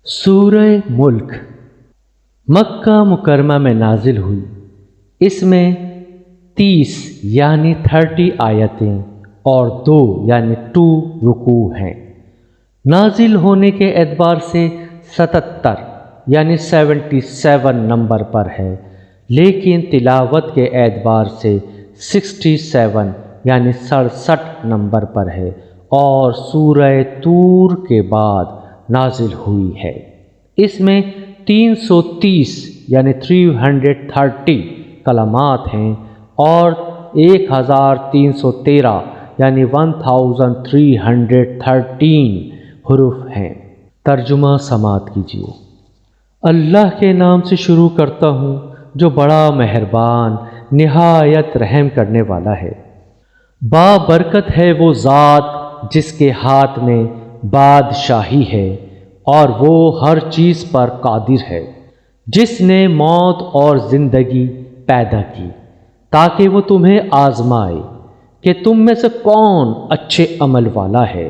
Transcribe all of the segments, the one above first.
سورہ ملک مکہ مکرمہ میں نازل ہوئی۔ اس میں 30 یعنی 30 آیتیں اور 2 یعنی 2 رکوع ہیں۔ نازل ہونے کے اعتبار سے 77 یعنی 77 نمبر پر ہے، لیکن تلاوت کے اعتبار سے 67 یعنی 67 نمبر پر ہے اور سورہ طور کے بعد نازل ہوئی ہے۔ اس میں 330 یعنی 330 کلمات ہیں اور 1313 یعنی 1313 حروف ہیں۔ ترجمہ سماعت کیجیے۔ اللہ کے نام سے شروع کرتا ہوں جو بڑا مہربان نہایت رحم کرنے والا ہے۔ بابرکت ہے وہ ذات جس کے ہاتھ میں بادشاہی ہے اور وہ ہر چیز پر قادر ہے، جس نے موت اور زندگی پیدا کی تاکہ وہ تمہیں آزمائے کہ تم میں سے کون اچھے عمل والا ہے،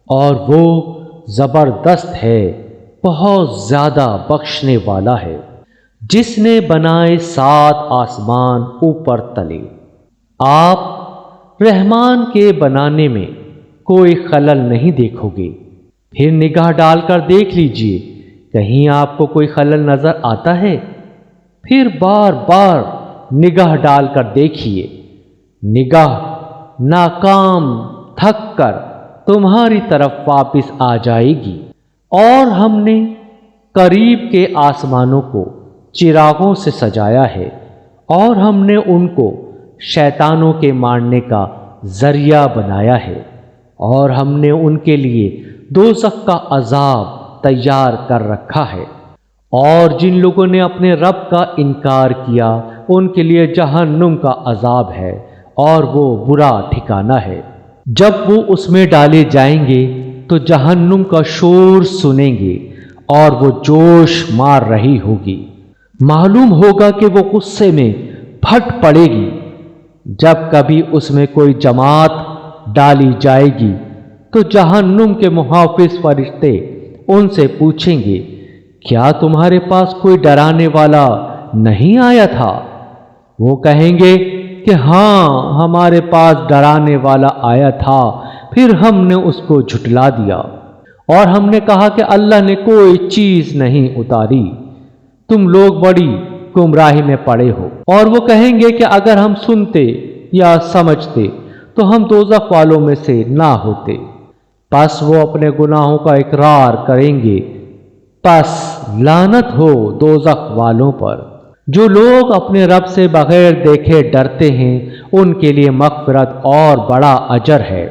اور وہ زبردست ہے، بہت زیادہ بخشنے والا ہے۔ جس نے بنائے 7 آسمان اوپر تلے۔ آپ رحمان کے بنانے میں کوئی خلل نہیں دیکھو گے، پھر نگاہ ڈال کر دیکھ لیجئے، کہیں آپ کو کوئی خلل نظر آتا ہے؟ پھر بار بار نگاہ ڈال کر دیکھیے، نگاہ ناکام تھک کر تمہاری طرف واپس آ جائے گی۔ اور ہم نے قریب کے آسمانوں کو چراغوں سے سجایا ہے اور ہم نے ان کو شیطانوں کے مارنے کا ذریعہ بنایا ہے، اور ہم نے ان کے لیے دوزخ کا عذاب تیار کر رکھا ہے، اور جن لوگوں نے اپنے رب کا انکار کیا ان کے لیے جہنم کا عذاب ہے اور وہ برا ٹھکانہ ہے۔ جب وہ اس میں ڈالے جائیں گے تو جہنم کا شور سنیں گے اور وہ جوش مار رہی ہوگی، معلوم ہوگا کہ وہ غصے میں پھٹ پڑے گی۔ جب کبھی اس میں کوئی جماعت ڈالی جائے گی تو جہنم کے محافظ فرشتے ان سے پوچھیں گے، کیا تمہارے پاس کوئی ڈرانے والا نہیں آیا تھا؟ وہ کہیں گے کہ ہاں، ہمارے پاس ڈرانے والا آیا تھا، پھر ہم نے اس کو جھٹلا دیا اور ہم نے کہا کہ اللہ نے کوئی چیز نہیں اتاری، تم لوگ بڑی گمراہی میں پڑے ہو۔ اور وہ کہیں گے کہ اگر ہم سنتے یا سمجھتے تو ہم دوزخ والوں میں سے نہ ہوتے۔ پس وہ اپنے گناہوں کا اقرار کریں گے، پس لعنت ہو دوزخ والوں پر۔ جو لوگ اپنے رب سے بغیر دیکھے ڈرتے ہیں ان کے لیے مغفرت اور بڑا اجر ہے۔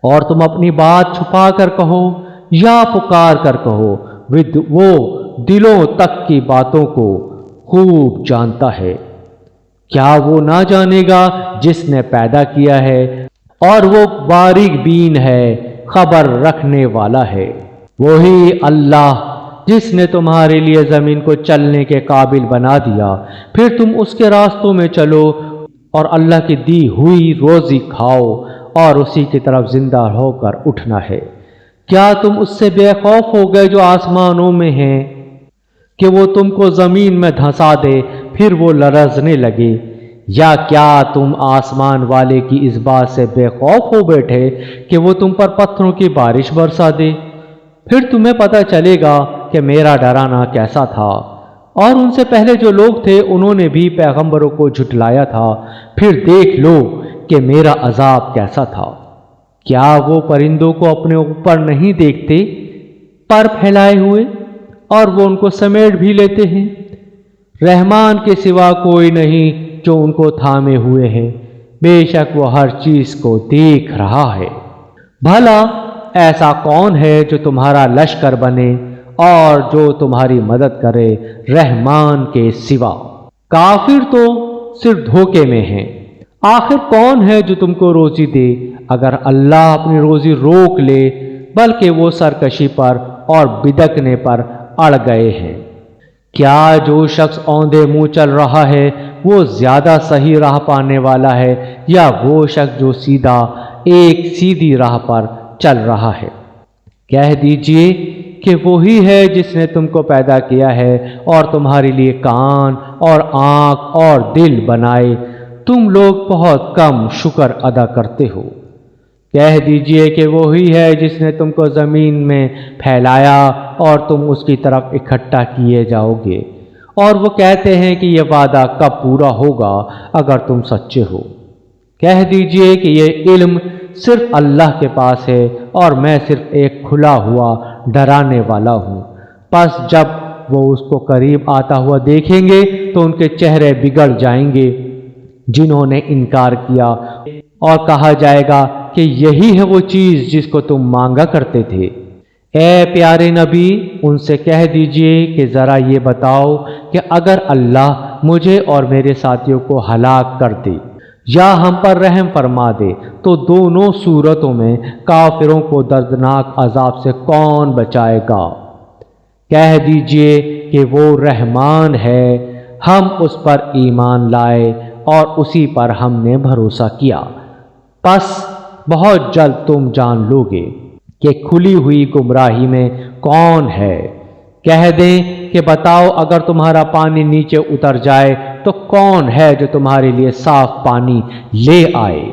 اور تم اپنی بات چھپا کر کہو یا پکار کر کہو، وہ دلوں تک کی باتوں کو خوب جانتا ہے۔ کیا وہ نہ جانے گا جس نے پیدا کیا ہے؟ اور وہ باریک بین ہے، خبر رکھنے والا ہے۔ وہی اللہ جس نے تمہارے لیے زمین کو چلنے کے قابل بنا دیا، پھر تم اس کے راستوں میں چلو اور اللہ کی دی ہوئی روزی کھاؤ اور اسی کی طرف زندہ ہو کر اٹھنا ہے۔ کیا تم اس سے بے خوف ہو گئے جو آسمانوں میں ہیں کہ وہ تم کو زمین میں دھنسا دے پھر وہ لرزنے لگے؟ یا کیا تم آسمان والے کی اس بات سے بے خوف ہو بیٹھے کہ وہ تم پر پتھروں کی بارش برسا دے؟ پھر تمہیں پتہ چلے گا کہ میرا ڈرانا کیسا تھا۔ اور ان سے پہلے جو لوگ تھے انہوں نے بھی پیغمبروں کو جھٹلایا تھا، پھر دیکھ لو کہ میرا عذاب کیسا تھا۔ کیا وہ پرندوں کو اپنے اوپر نہیں دیکھتے پر پھیلائے ہوئے، اور وہ ان کو سمیٹ بھی لیتے ہیں؟ رحمان کے سوا کوئی نہیں جو ان کو تھامے ہوئے ہے، بے شک وہ ہر چیز کو دیکھ رہا ہے۔ بھلا ایسا کون ہے جو تمہارا لشکر بنے اور جو تمہاری مدد کرے رحمان کے سوا؟ کافر تو صرف دھوکے میں ہیں۔ آخر کون ہے جو تم کو روزی دے اگر اللہ اپنی روزی روک لے؟ بلکہ وہ سرکشی پر اور بدکنے پر اڑ گئے ہیں۔ کیا جو شخص اوندے منہ چل رہا ہے وہ زیادہ صحیح راہ پانے والا ہے، یا وہ شخص جو ایک سیدھی راہ پر چل رہا ہے؟ کہہ دیجئے کہ وہی ہے جس نے تم کو پیدا کیا ہے اور تمہارے لیے کان اور آنکھ اور دل بنائے، تم لوگ بہت کم شکر ادا کرتے ہو۔ کہہ دیجئے کہ وہی ہے جس نے تم کو زمین میں پھیلایا اور تم اس کی طرف اکٹھا کیے جاؤ گے، اور وہ کہتے ہیں کہ یہ وعدہ کب پورا ہوگا اگر تم سچے ہو۔ کہہ دیجئے کہ یہ علم صرف اللہ کے پاس ہے اور میں صرف ایک کھلا ہوا ڈرانے والا ہوں۔ پس جب وہ اس کو قریب آتا ہوا دیکھیں گے تو ان کے چہرے بگڑ جائیں گے جنہوں نے انکار کیا، اور کہا جائے گا کہ یہی ہے وہ چیز جس کو تم مانگا کرتے تھے۔ اے پیارے نبی، ان سے کہہ دیجئے کہ ذرا یہ بتاؤ کہ اگر اللہ مجھے اور میرے ساتھیوں کو ہلاک کر دے یا ہم پر رحم فرما دے تو دونوں صورتوں میں کافروں کو دردناک عذاب سے کون بچائے گا؟ کہہ دیجئے کہ وہ رحمان ہے، ہم اس پر ایمان لائے اور اسی پر ہم نے بھروسہ کیا، پس بہت جلد تم جان لوگے کہ کھلی ہوئی گمراہی میں کون ہے۔ کہہ دیں کہ بتاؤ اگر تمہارا پانی نیچے اتر جائے تو کون ہے جو تمہارے لیے صاف پانی لے آئے؟